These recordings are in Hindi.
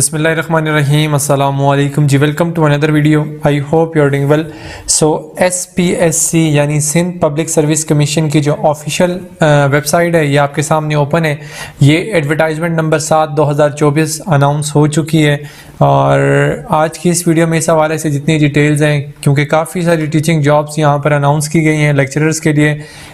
बिस्मिल्लाहिर्रहमानिर्रहीम अस्सलामुअलैकुम जी, welcome to another video. I hope you are doing well. So SPSC यानी सिंध पब्लिक सर्विस कमीशन की जो ऑफिशियल वेबसाइट है ये आपके सामने ओपन है। ये एडवर्टाइजमेंट नंबर 7/2024 अनाउंस हो चुकी है और आज की इस वीडियो में इस हवाले से जितनी डिटेल्स हैं, क्योंकि काफ़ी सारी टीचिंग जॉब्स यहाँ पर अनाउंस की गई हैं लेक्चरर्स के लिए,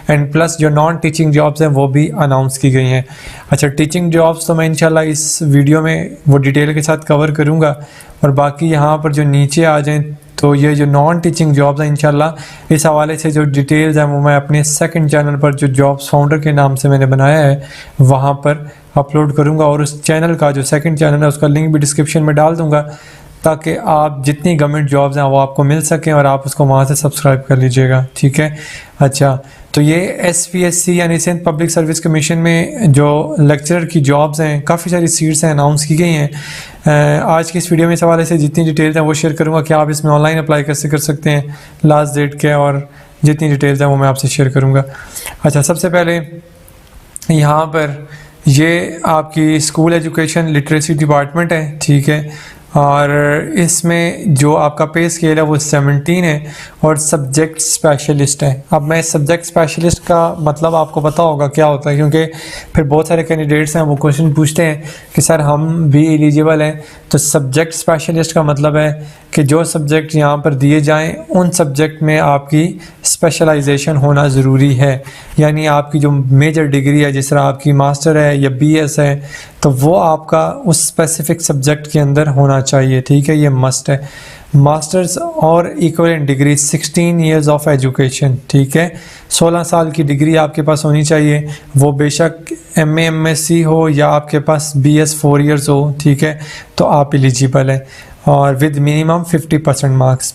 एंड प्लस जो नॉन टीचिंग जॉब्स हैं वो भी अनाउंस की गई हैं। अच्छा, टीचिंग जॉब्स तो मैं इंशाल्लाह इस वीडियो में वो डिटेल के साथ कवर करूँगा, और बाकी यहाँ पर जो नीचे आ जाएं तो ये जो नॉन टीचिंग जॉब्स हैं इंशाल्लाह इस हवाले से जो डिटेल्स हैं वो मैं अपने सेकंड चैनल पर जो जॉब्स फाउंडर के नाम से मैंने बनाया है वहाँ पर अपलोड करूँगा, और उस चैनल का जो सेकंड चैनल है उसका लिंक भी डिस्क्रिप्शन में डाल दूँगा ताकि आप जितनी गवर्नमेंट जॉब्स हैं वो आपको मिल सकें और आप उसको वहाँ से सब्सक्राइब कर लीजिएगा, ठीक है। अच्छा, तो ये SPSC यानी सिंध पब्लिक सर्विस कमीशन में जो लेक्चरर की जॉब्स हैं काफ़ी सारी सीट्स हैं अनाउंस की गई हैं। आज की इस वीडियो में इस हवाले से जितनी डिटेल्स हैं वो शेयर करूँगा कि आप इसमें ऑनलाइन अप्लाई कैसे कर सकते हैं लास्ट डेट के, और जितनी डिटेल्स हैं वो मैं आपसे शेयर करूँगा। अच्छा, सबसे पहले यहाँ पर ये आपकी स्कूल एजुकेशन लिटरेसी डिपार्टमेंट है, ठीक है, और इसमें जो आपका पे स्केल है वो 17 है और सब्जेक्ट स्पेशलिस्ट है। अब मैं सब्जेक्ट स्पेशलिस्ट का मतलब आपको पता होगा क्या होता है, क्योंकि फिर बहुत सारे कैंडिडेट्स हैं वो क्वेश्चन पूछते हैं कि सर हम भी एलिजिबल हैं। तो सब्जेक्ट स्पेशलिस्ट का मतलब है कि जो सब्जेक्ट यहाँ पर दिए जाएं उन सब्जेक्ट में आपकी स्पेशलाइजेशन होना ज़रूरी है, यानी आपकी जो मेजर डिग्री है जिस तरह आपकी मास्टर है या BS है तो वो आपका उस स्पेसिफिक सब्जेक्ट के अंदर होना चाहिए, ठीक है, ये मस्ट है। मास्टर्स और equivalent degree 16 years of education, ठीक है, 16 साल की डिग्री आपके पास होनी चाहिए, वो बेशक MA MSc हो या आपके पास BS 4 ईयर्स हो, ठीक है, तो आप एलिजिबल हैं। और विद मिनिमम 50% मार्क्स,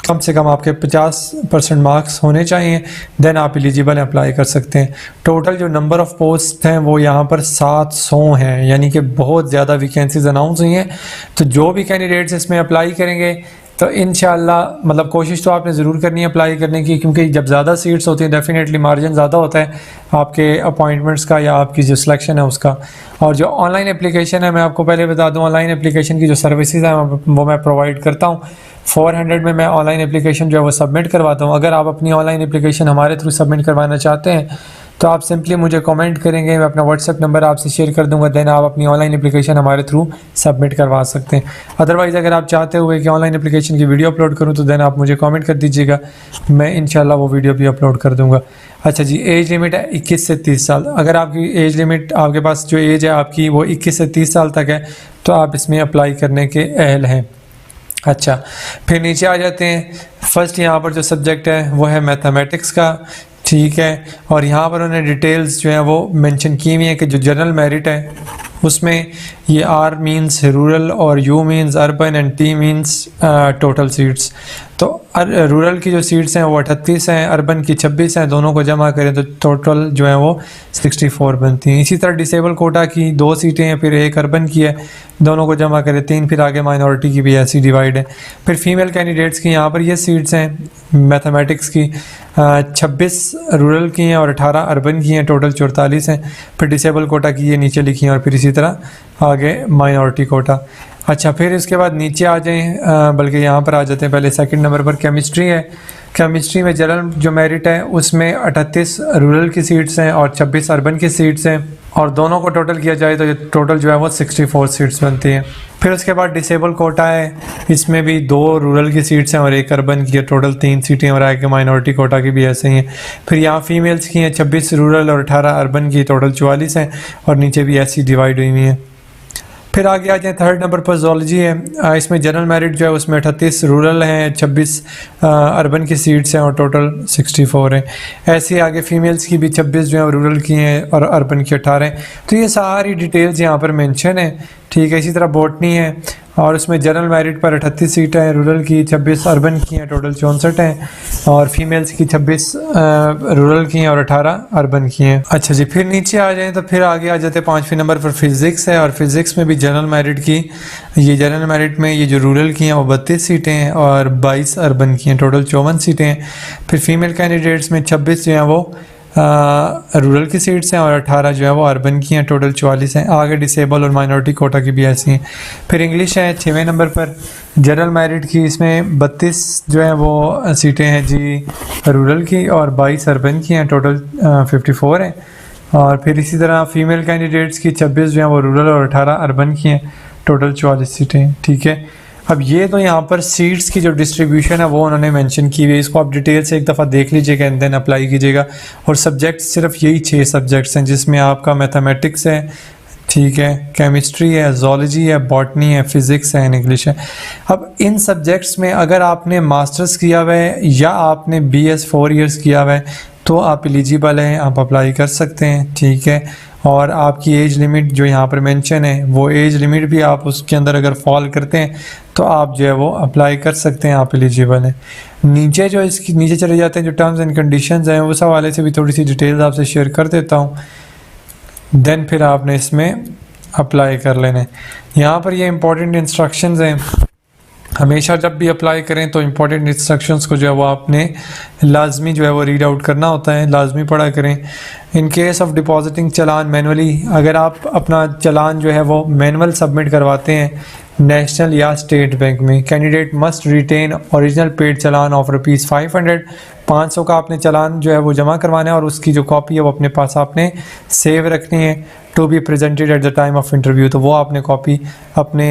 कम से कम आपके 50% मार्क्स होने चाहिए, देन आप एलिजिबल अप्लाई कर सकते हैं। टोटल जो नंबर ऑफ़ पोस्ट हैं वो यहाँ पर 700 हैं, यानी कि बहुत ज़्यादा वैकेंसीज अनाउंस हुई हैं। तो जो भी कैंडिडेट्स इसमें अप्लाई करेंगे तो इंशाल्लाह मतलब कोशिश तो आपने ज़रूर करनी है अप्लाई करने की, क्योंकि जब ज़्यादा सीट्स होती हैं डेफिनेटली मार्जिन ज़्यादा होता है आपके अपॉइंटमेंट्स का या आपकी जो सिलेक्शन है उसका। और जो ऑनलाइन एप्लीकेशन है, मैं आपको पहले बता दूं, ऑनलाइन एप्लीकेशन की जो सर्विसेज हैं वो मैं प्रोवाइड करता हूं। 400 में मैं ऑनलाइन एप्लीकेशन जो है वो सबमिट करवाता हूं। अगर आप अपनी ऑनलाइन एप्लीकेशन हमारे थ्रू सबमिट करवाना चाहते हैं तो आप सिंपली मुझे कमेंट करेंगे, मैं अपना व्हाट्सएप नंबर आपसे शेयर कर दूंगा, देन आप अपनी ऑनलाइन एप्लीकेशन हमारे थ्रू सबमिट करवा सकते हैं। अदरवाइज़ अगर आप चाहते हुए कि ऑनलाइन एप्लीकेशन की वीडियो अपलोड करूं तो देन आप मुझे कमेंट कर दीजिएगा, मैं इंशाल्लाह वो वीडियो भी अपलोड कर दूंगा। अच्छा जी, एज लिमिट है 21 से 30 साल। अगर आपकी एज लिमिट, आपके पास जो एज है आपकी वो 21 से 30 साल तक है तो आप इसमें अप्लाई करने के अहल हैं। अच्छा, फिर नीचे आ जाते हैं। फर्स्ट यहाँ पर जो सब्जेक्ट है वो है मैथमेटिक्स का, ठीक है, और यहाँ पर उन्होंने डिटेल्स जो है वो मेंशन की हुई है कि जो जनरल मेरिट है उसमें ये R मीन्स रूरल और U means urban and T means total seats. तो रूरल की जो सीट्स हैं वो 38 हैं, अर्बन की 26 हैं, दोनों को जमा करें तो टोटल जो है वो 64 बनती हैं। इसी तरह डिसेबल कोटा की 2 सीटें हैं, फिर एक अर्बन की है, दोनों को जमा करें 3, फिर आगे माइनॉरिटी की भी ऐसी डिवाइड है। फिर फीमेल कैंडिडेट्स की यहाँ पर ये सीट्स हैं मैथमेटिक्स की 26 रूरल की हैं और 18 अर्बन की हैं, टोटल 44 हैं। फिर डिसेबल कोटा की ये नीचे लिखी हैं और फिर इसी तरह आगे माइनॉरिटी कोटा। अच्छा, फिर इसके बाद नीचे आ जाएं, बल्कि यहाँ पर आ जाते हैं। पहले सेकंड नंबर पर केमिस्ट्री है। केमिस्ट्री में जनरल जो मेरिट है उसमें 38 रूरल की सीट्स हैं और 26 अर्बन की सीट्स हैं, और दोनों को टोटल किया जाए तो टोटल जो है वो 64 सीट्स बनती हैं। फिर उसके बाद डिसेबल कोटा है, इसमें भी 2 रूरल की सीट्स हैं और एक अर्बन की है, टोटल 3 सीटें, और आगे माइनॉरिटी कोटा की भी ऐसे ही हैं। फिर यहाँ फीमेल्स की हैं 26 रूरल और 18 अर्बन की, टोटल 44 हैं, और नीचे भी ऐसी डिवाइड हुई हुई हैं। फिर आगे आ जाए, थर्ड नंबर पर जोलॉजी है। इसमें जनरल मेरिट जो है उसमें 38 रूरल हैं, 26 अर्बन की सीट्स हैं और टोटल 64 हैं। ऐसे आगे फीमेल्स की भी 26 जो है रूरल की हैं और अर्बन की 18 हैं। तो ये सारी डिटेल्स यहाँ पर मेंशन है, ठीक है। इसी तरह बॉटनी है और उसमें जनरल मेरिट पर 38 सीटें हैं, रूरल की 26 अर्बन की हैं, टोटल 64 हैं, और फीमेल्स की 26 रूरल की हैं और 18 अर्बन की हैं। अच्छा जी, फिर नीचे आ जाएं तो फिर आगे आ जाते हैं 5वें नंबर पर फिज़िक्स है, और फिज़िक्स में भी जनरल मेरिट की, ये जनरल मेरिट में ये जो रूरल की हैं वो 32 सीटें हैं और 22 अर्बन की हैं, टोटल 54 सीटें हैं। फिर फीमेल कैंडिडेट्स में 26 जो हैं वो रूरल की सीट्स हैं और 18 जो है वो अर्बन की हैं। टोटल 44 हैं। आगे डिसेबल और माइनॉरिटी कोटा की भी ऐसी हैं। फिर इंग्लिश है 6वें नंबर पर। जनरल मेरिट की इसमें 32 जो है वो सीटें हैं जी रूरल की और 22 अर्बन की हैं। टोटल 54 हैं। और फिर इसी तरह फीमेल कैंडिडेट्स की 26 जो है वो रूरल और 18 अर्बन की हैं। टोटल 44 सीटें। ठीक है, अब ये तो यहाँ पर सीट्स की जो डिस्ट्रीब्यूशन है वो उन्होंने मेंशन की हुई है। इसको आप डिटेल से एक दफ़ा देख लीजिएगा एंड देन अप्लाई कीजिएगा। और सब्जेक्ट सिर्फ यही 6 सब्जेक्ट्स हैं जिसमें आपका मैथमेटिक्स है, ठीक है, केमिस्ट्री है, जोलॉजी है, बॉटनी है, फिज़िक्स है, इंग्लिश है। अब इन सब्जेक्ट्स में अगर आपने मास्टर्स किया हुआ है या आपने BS 4 ईयर्स किया हुआ है तो आप एलिजिबल हैं, आप अप्लाई कर सकते हैं। ठीक है, और आपकी एज लिमिट जो यहाँ पर मेंशन है वो एज लिमिट भी आप उसके अंदर अगर फॉल करते हैं तो आप जो है वो अप्लाई कर सकते हैं, आप एलिजिबल हैं। नीचे जो इसकी नीचे चले जाते हैं जो टर्म्स एंड कंडीशंस हैं उस हवाले से भी थोड़ी सी डिटेल्स आपसे शेयर कर देता हूँ, देन फिर आपने इसमें अप्लाई कर लेना है। यहाँ पर ये इंपॉर्टेंट इंस्ट्रक्शंस हैं, हमेशा जब भी अप्लाई करें तो इम्पोर्टेंट इंस्ट्रक्शंस को जो है वो आपने लाजमी जो है वो रीड आउट करना होता है, लाजमी पढ़ा करें। In case of depositing challan manually, अगर आप अपना चलान जो है वो मैनुअल सबमिट करवाते हैं नेशनल या स्टेट बैंक में, candidate must retain original paid challan of ₹500 500 का आपने चलान जो है वो जमा करवाना है और उसकी जो कॉपी है वो अपने पास आपने सेव रखनी है to be presented at the time of interview. तो वो आपने कॉपी अपने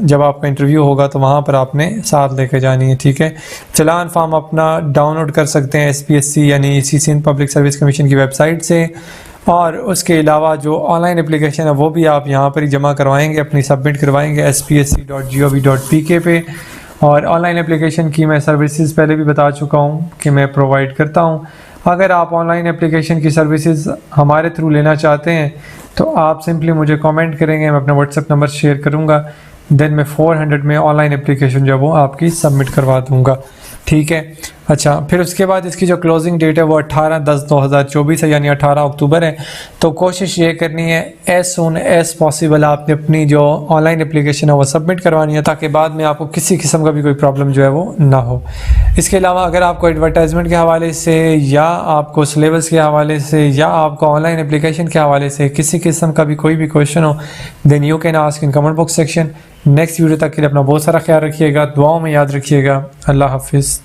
जब आपका इंटरव्यू होगा तो वहाँ पर आपने साथ लेके जानी है। ठीक है, चलान फॉर्म अपना डाउनलोड कर सकते हैं SPSC यानी सिंध पब्लिक सर्विस कमीशन की वेबसाइट से, और उसके अलावा जो ऑनलाइन एप्लीकेशन है वो भी आप यहाँ पर ही जमा करवाएंगे, अपनी सबमिट करवाएंगे spsc.gov.pk पे। और ऑनलाइन एप्लीकेशन की मैं सर्विसेज पहले भी बता चुका हूँ कि मैं प्रोवाइड करता हूँ। अगर आप ऑनलाइन एप्लीकेशन की सर्विसेज हमारे थ्रू लेना चाहते हैं तो आप सिंपली मुझे कमेंट करेंगे, मैं अपना व्हाट्सएप नंबर शेयर करूँगा, देन मैं 400 में ऑनलाइन एप्लीकेशन जो वो आपकी सबमिट करवा दूँगा। ठीक है, अच्छा, फिर उसके बाद इसकी जो क्लोजिंग डेट है वो 18/10/2024 है यानी 18 अक्टूबर है। तो कोशिश ये करनी है एज सून एज पॉसिबल आपने अपनी जो ऑनलाइन एप्लीकेशन है वो सबमिट करवानी है ताकि बाद में आपको किसी किस्म का भी कोई प्रॉब्लम जो है वो ना हो। इसके अलावा अगर आपको एडवर्टाइजमेंट के हवाले से या आपको सिलेबस के हवाले से या आपको ऑनलाइन एप्लीकेशन के हवाले से किसी किस्म का भी कोई भी क्वेश्चन हो then you can ask in comment box section. Next video तक के लिए अपना बहुत सारा ख्याल रखिएगा, दुआओं में याद रखिएगा। अल्लाह हाफिज़।